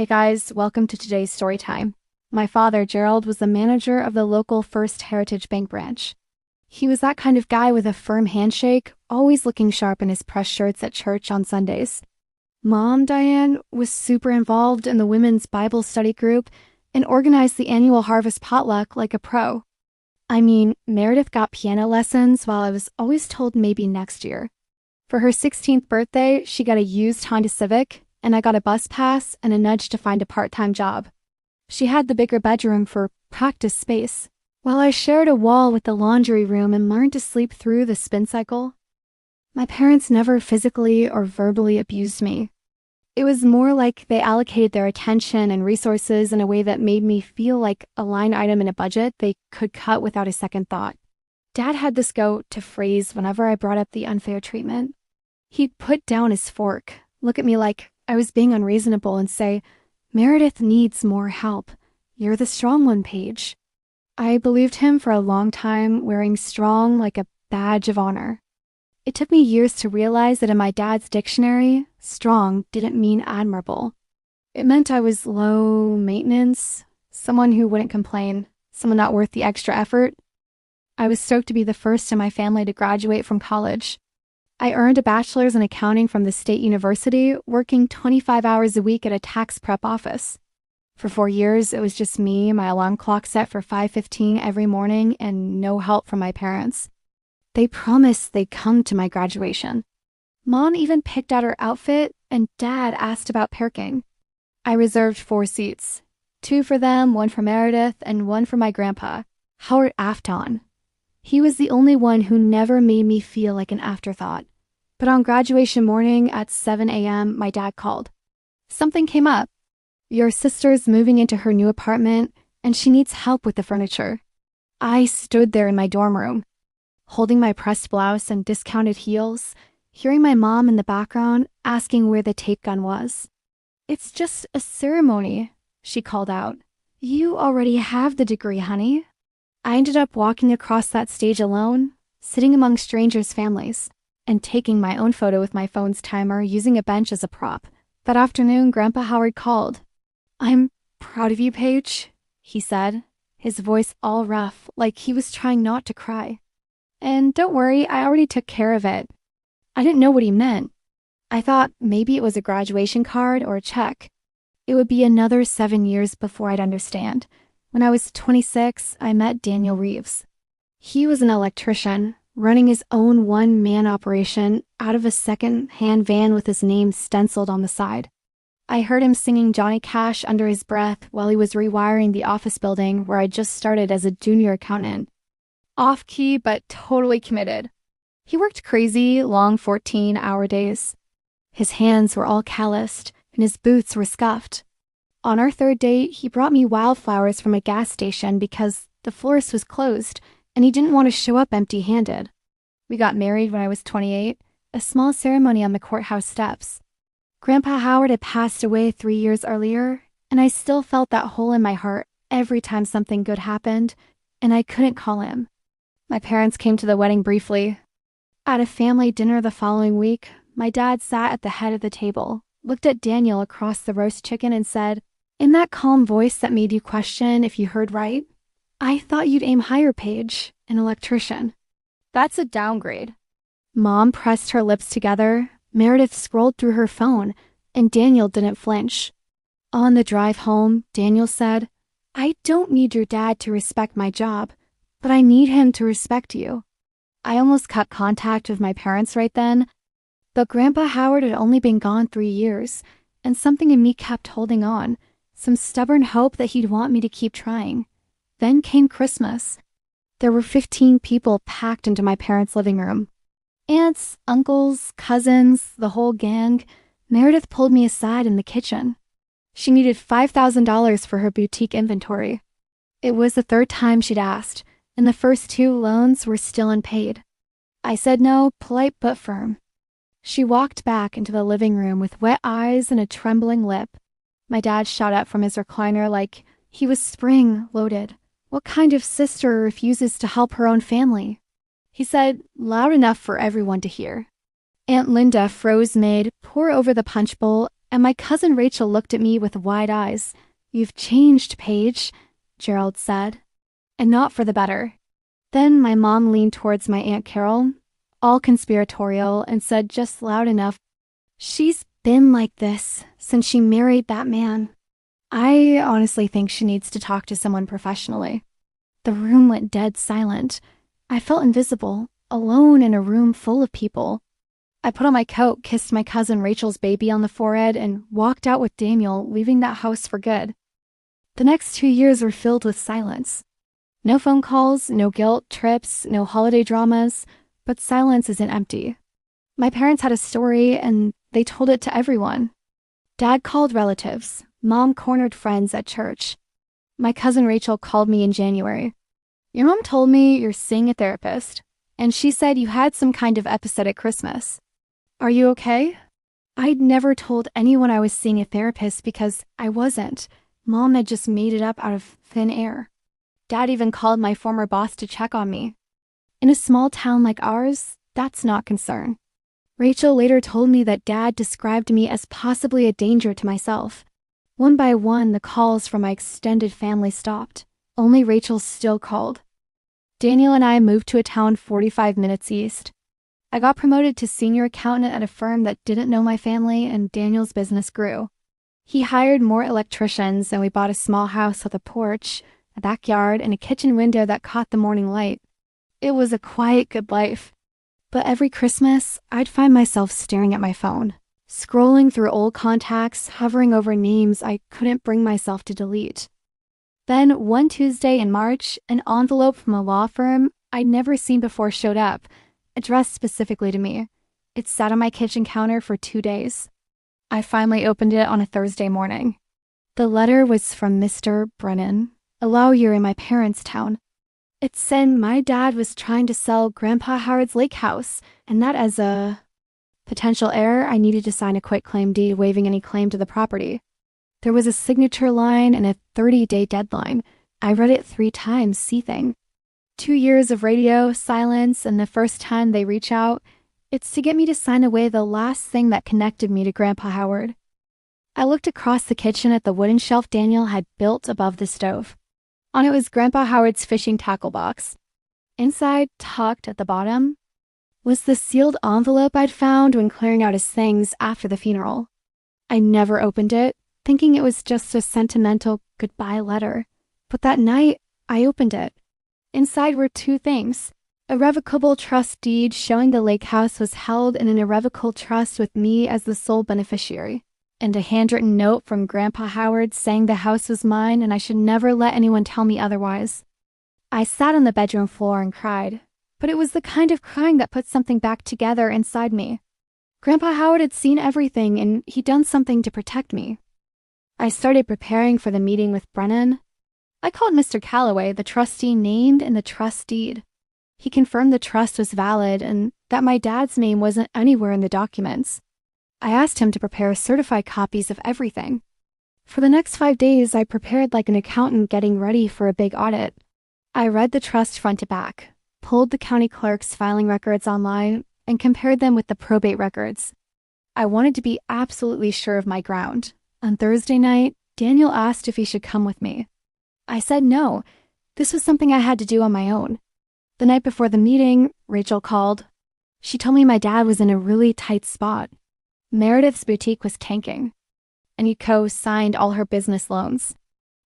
Hey guys, welcome to today's story time. My father, Gerald, was the manager of the local First Heritage Bank branch. He was that kind of guy with a firm handshake, always looking sharp in his press shirts at church on Sundays. Mom, Diane, was super involved in the women's Bible study group and organized the annual harvest potluck like a pro. I mean, Meredith got piano lessons while I was always told maybe next year. For her 16th birthday, she got a used Honda Civic, and I got a bus pass and a nudge to find a part-time job. She had the bigger bedroom for practice space, while I shared a wall with the laundry room and learned to sleep through the spin cycle. My parents never physically or verbally abused me. It was more like they allocated their attention and resources in a way that made me feel like a line item in a budget they could cut without a second thought. Dad had this go-to phrase whenever I brought up the unfair treatment. He'd put down his fork, look at me like I was being unreasonable, and say, "Meredith needs more help. You're the strong one, Paige." I believed him for a long time, wearing strong like a badge of honor. It took me years to realize that in my dad's dictionary, strong didn't mean admirable. It meant I was low maintenance, someone who wouldn't complain, someone not worth the extra effort. I was stoked to be the first in my family to graduate from college. I earned a bachelor's in accounting from the state university, working 25 hours a week at a tax prep office. For 4 years, it was just me, my alarm clock set for 5:15 every morning, and no help from my parents. They promised they'd come to my graduation. Mom even picked out her outfit, and Dad asked about parking. I reserved 4 seats, 2 for them, 1 for Meredith, and 1 for my grandpa, Howard Afton. He was the only one who never made me feel like an afterthought. But on graduation morning at 7 a.m., my dad called. "Something came up. Your sister's moving into her new apartment, and she needs help with the furniture." I stood there in my dorm room, holding my pressed blouse and discounted heels, hearing my mom in the background asking where the tape gun was. "It's just a ceremony," she called out. "You already have the degree, honey." I ended up walking across that stage alone, sitting among strangers' families, and taking my own photo with my phone's timer using a bench as a prop. That afternoon, Grandpa Howard called. "I'm proud of you, Paige," he said, his voice all rough, like he was trying not to cry. "And don't worry, I already took care of it." I didn't know what he meant. I thought maybe it was a graduation card or a check. It would be another 7 years before I'd understand. When I was 26, I met Daniel Reeves. He was an electrician, running his own one-man operation out of a second-hand van with his name stenciled on the side. I heard him singing Johnny Cash under his breath while he was rewiring the office building where I just started as a junior accountant. Off-key, but totally committed. He worked crazy, long 14-hour days. His hands were all calloused, and his boots were scuffed. On our 3rd date, he brought me wildflowers from a gas station because the florist was closed, and he didn't want to show up empty-handed. We got married when I was 28, a small ceremony on the courthouse steps. Grandpa Howard had passed away 3 years earlier, and I still felt that hole in my heart every time something good happened, and I couldn't call him. My parents came to the wedding briefly. At a family dinner the following week, my dad sat at the head of the table, looked at Daniel across the roast chicken, and said, in that calm voice that made you question if you heard right, "I thought you'd aim higher, Paige, an electrician." That's a downgrade. Mom pressed her lips together, Meredith scrolled through her phone, and Daniel didn't flinch. On the drive home, Daniel said, "I don't need your dad to respect my job, but I need him to respect you." I almost cut contact with my parents right then, but Grandpa Howard had only been gone 3 years, and something in me kept holding on, some stubborn hope that he'd want me to keep trying. Then came Christmas. There were 15 people packed into my parents' living room. Aunts, uncles, cousins, the whole gang. Meredith pulled me aside in the kitchen. She needed $5,000 for her boutique inventory. It was the 3rd time she'd asked, and the first 2 loans were still unpaid. I said no, polite but firm. She walked back into the living room with wet eyes and a trembling lip. My dad shot up from his recliner like he was spring-loaded. What kind of sister refuses to help her own family? He said, loud enough for everyone to hear. Aunt Linda froze mid, pour over the punch bowl, And my cousin Rachel looked at me with wide eyes. "You've changed, Paige," Gerald said. "And not for the better." Then my mom leaned towards my Aunt Carol, all conspiratorial, and said just loud enough, "She's been like this since she married that man." I honestly think she needs to talk to someone professionally. The room went dead silent. I felt invisible, alone in a room full of people. I put on my coat, kissed my cousin Rachel's baby on the forehead, and walked out with Daniel, leaving that house for good. The next 2 years were filled with silence. No phone calls, no guilt trips, no holiday dramas, but silence isn't empty. My parents had a story, and they told it to everyone. Dad called relatives. Mom cornered friends at church. My cousin Rachel called me in January. "Your mom told me you're seeing a therapist, and she said you had some kind of episode at Christmas. Are you okay?" I'd never told anyone I was seeing a therapist because I wasn't. Mom had just made it up out of thin air. Dad even called my former boss to check on me. In a small town like ours, that's not concern. Rachel later told me that Dad described me as possibly a danger to myself. One by one, the calls from my extended family stopped. Only Rachel still called. Daniel and I moved to a town 45 minutes east. I got promoted to senior accountant at a firm that didn't know my family, and Daniel's business grew. He hired more electricians, and we bought a small house with a porch, a backyard, and a kitchen window that caught the morning light. It was a quiet, good life. But every Christmas, I'd find myself staring at my phone, scrolling through old contacts, hovering over names I couldn't bring myself to delete. Then, one Tuesday in March, an envelope from a law firm I'd never seen before showed up, addressed specifically to me. It sat on my kitchen counter for 2 days. I finally opened it on a Thursday morning. The letter was from Mr. Brennan, a lawyer in my parents' town. It said my dad was trying to sell Grandpa Howard's lake house, and that as a potential heir, I needed to sign a quitclaim deed waiving any claim to the property. There was a signature line and a 30-day deadline. I read it 3 times, seething. 2 years of radio silence, and the first time they reach out, it's to get me to sign away the last thing that connected me to Grandpa Howard. I looked across the kitchen at the wooden shelf Daniel had built above the stove. On it was Grandpa Howard's fishing tackle box. Inside, tucked at the bottom, was the sealed envelope I'd found when clearing out his things after the funeral. I never opened it, thinking it was just a sentimental goodbye letter. But that night, I opened it. Inside were 2 things: a revocable trust deed showing the lake house was held in an irrevocable trust with me as the sole beneficiary, and a handwritten note from Grandpa Howard saying the house was mine and I should never let anyone tell me otherwise. I sat on the bedroom floor and cried, but it was the kind of crying that put something back together inside me. Grandpa Howard had seen everything, and he'd done something to protect me. I started preparing for the meeting with Brennan. I called Mr. Calloway, the trustee named in the trust deed. He confirmed the trust was valid and that my dad's name wasn't anywhere in the documents. I asked him to prepare certified copies of everything. For the next 5 days, I prepared like an accountant getting ready for a big audit. I read the trust front to back, pulled the county clerk's filing records online, and compared them with the probate records. I wanted to be absolutely sure of my ground. On Thursday night, Daniel asked if he should come with me. I said no. This was something I had to do on my own. The night before the meeting, Rachel called. She told me my dad was in a really tight spot. Meredith's boutique was tanking, and he'd co-signed all her business loans.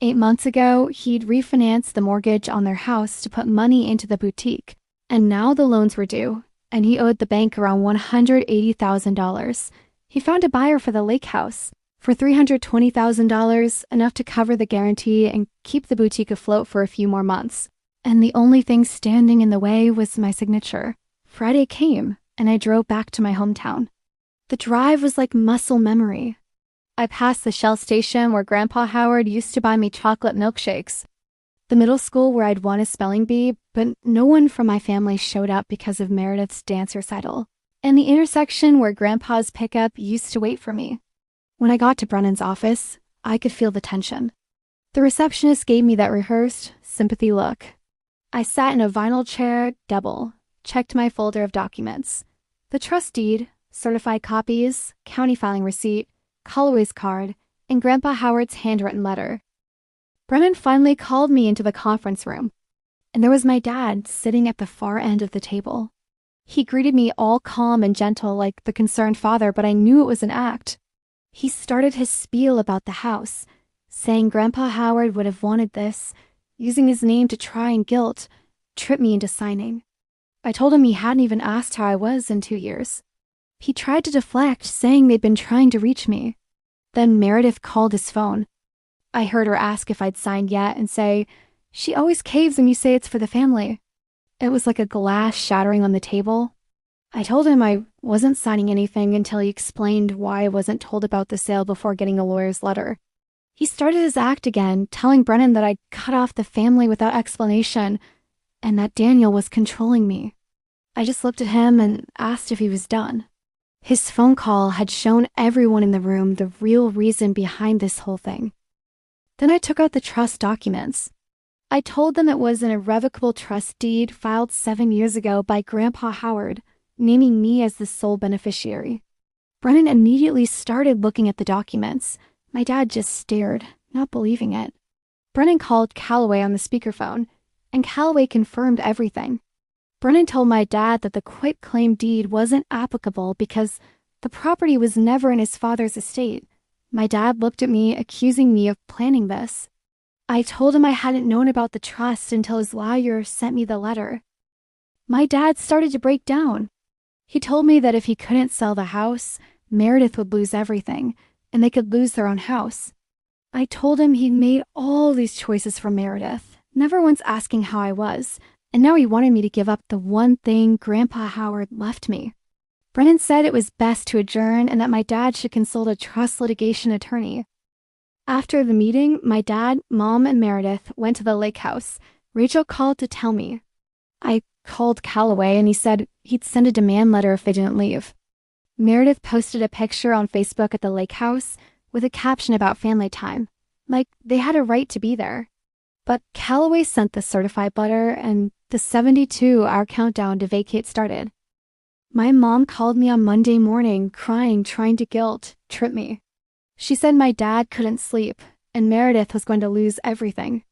8 months ago, he'd refinanced the mortgage on their house to put money into the boutique, and now the loans were due, and he owed the bank around $180,000. He found a buyer for the lake house for $320,000, enough to cover the guarantee and keep the boutique afloat for a few more months. And the only thing standing in the way was my signature. Friday came, and I drove back to my hometown. The drive was like muscle memory. I passed the Shell station where Grandpa Howard used to buy me chocolate milkshakes, the middle school where I'd won a spelling bee, but no one from my family showed up because of Meredith's dance recital, and the intersection where Grandpa's pickup used to wait for me. When I got to Brennan's office, I could feel the tension. The receptionist gave me that rehearsed, sympathy look. I sat in a vinyl chair, double, checked my folder of documents. The trust deed, certified copies, county filing receipt, Calloway's card, and Grandpa Howard's handwritten letter. Brennan finally called me into the conference room, and there was my dad sitting at the far end of the table. He greeted me all calm and gentle like the concerned father, but I knew it was an act. He started his spiel about the house, saying Grandpa Howard would have wanted this, using his name to try and trip me into signing. I told him he hadn't even asked how I was in 2 years. He tried to deflect, saying they'd been trying to reach me. Then Meredith called his phone. I heard her ask if I'd signed yet and say, "She always caves when you say it's for the family." It was like a glass shattering on the table. I told him I wasn't signing anything until he explained why I wasn't told about the sale before getting a lawyer's letter. He started his act again, telling Brennan that I'd cut off the family without explanation and that Daniel was controlling me. I just looked at him and asked if he was done. His phone call had shown everyone in the room the real reason behind this whole thing. Then I took out the trust documents. I told them it was an irrevocable trust deed filed 7 years ago by Grandpa Howard, naming me as the sole beneficiary. Brennan immediately started looking at the documents. My dad just stared, not believing it. Brennan called Calloway on the speakerphone, and Calloway confirmed everything. Brennan told my dad that the quitclaim deed wasn't applicable because the property was never in his father's estate. My dad looked at me, accusing me of planning this. I told him I hadn't known about the trust until his lawyer sent me the letter. My dad started to break down. He told me that if he couldn't sell the house, Meredith would lose everything, and they could lose their own house. I told him he'd made all these choices for Meredith, never once asking how I was, and now he wanted me to give up the one thing Grandpa Howard left me. Brennan said it was best to adjourn and that my dad should consult a trust litigation attorney. After the meeting, my dad, Mom, and Meredith went to the lake house. Rachel called to tell me. I called Calloway and he said he'd send a demand letter if they didn't leave. Meredith posted a picture on Facebook at the lake house with a caption about family time, like they had a right to be there. But Calloway sent the certified letter and the 72-hour countdown to vacate started. My mom called me on Monday morning, crying, trying to trip me. She said my dad couldn't sleep and Meredith was going to lose everything.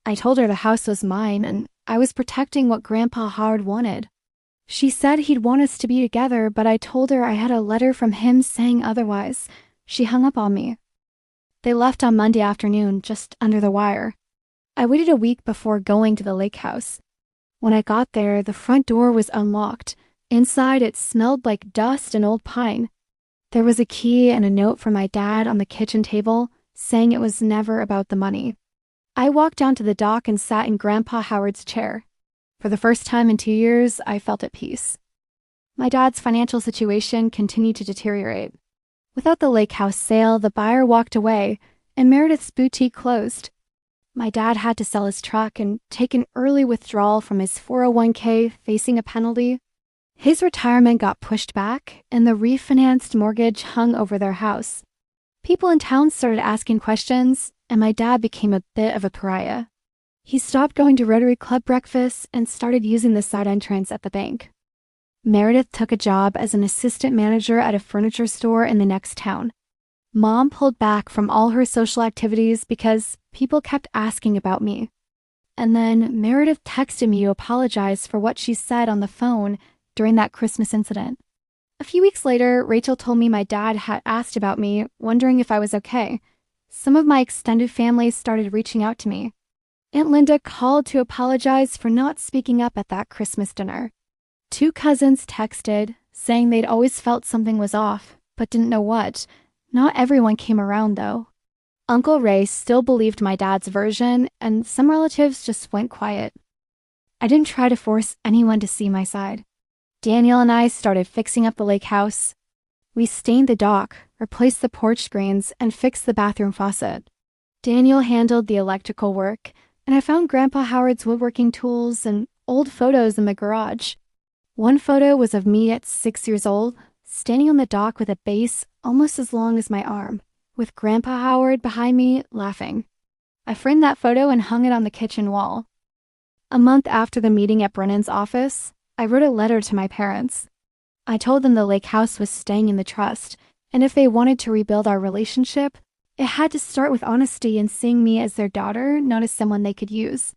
I told her the house was mine and I was protecting what Grandpa Howard wanted. She said he'd want us to be together, but I told her I had a letter from him saying otherwise. She hung up on me. They left on Monday afternoon, just under the wire. I waited a week before going to the lake house. When I got there, the front door was unlocked. Inside, it smelled like dust and old pine. There was a key and a note from my dad on the kitchen table saying it was never about the money. I walked down to the dock and sat in Grandpa Howard's chair. For the first time in 2 years, I felt at peace. My dad's financial situation continued to deteriorate. Without the lake house sale, the buyer walked away, and Meredith's boutique closed. My dad had to sell his truck and take an early withdrawal from his 401k, facing a penalty. His retirement got pushed back, and the refinanced mortgage hung over their house. People in town started asking questions, and my dad became a bit of a pariah. He stopped going to Rotary Club breakfasts and started using the side entrance at the bank. Meredith took a job as an assistant manager at a furniture store in the next town. Mom pulled back from all her social activities because people kept asking about me. And then Meredith texted me to apologize for what she said on the phone during that Christmas incident. A few weeks later, Rachel told me my dad had asked about me, wondering if I was okay. Some of my extended family started reaching out to me. Aunt Linda called to apologize for not speaking up at that Christmas dinner. 2 cousins texted, saying they'd always felt something was off, but didn't know what. Not everyone came around, though. Uncle Ray still believed my dad's version, and some relatives just went quiet. I didn't try to force anyone to see my side. Daniel and I started fixing up the lake house. We stained the dock, replaced the porch screens, and fixed the bathroom faucet. Daniel handled the electrical work, and I found Grandpa Howard's woodworking tools and old photos in the garage. One photo was of me at 6 years old, standing on the dock with a base almost as long as my arm, with Grandpa Howard behind me laughing. I framed that photo and hung it on the kitchen wall. A month after the meeting at Brennan's office, I wrote a letter to my parents. I told them the lake house was staying in the trust, And if they wanted to rebuild our relationship, it had to start with honesty and seeing me as their daughter, not as someone they could use.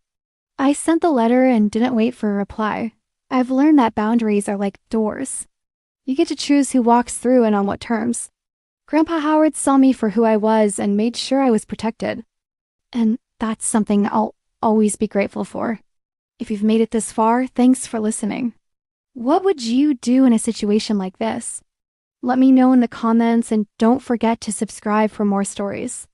I sent the letter and didn't wait for a reply. I've learned that boundaries are like doors. You get to choose who walks through and on what terms. Grandpa Howard saw me for who I was and made sure I was protected. And that's something I'll always be grateful for. If you've made it this far, thanks for listening. What would you do in a situation like this? Let me know in the comments and don't forget to subscribe for more stories.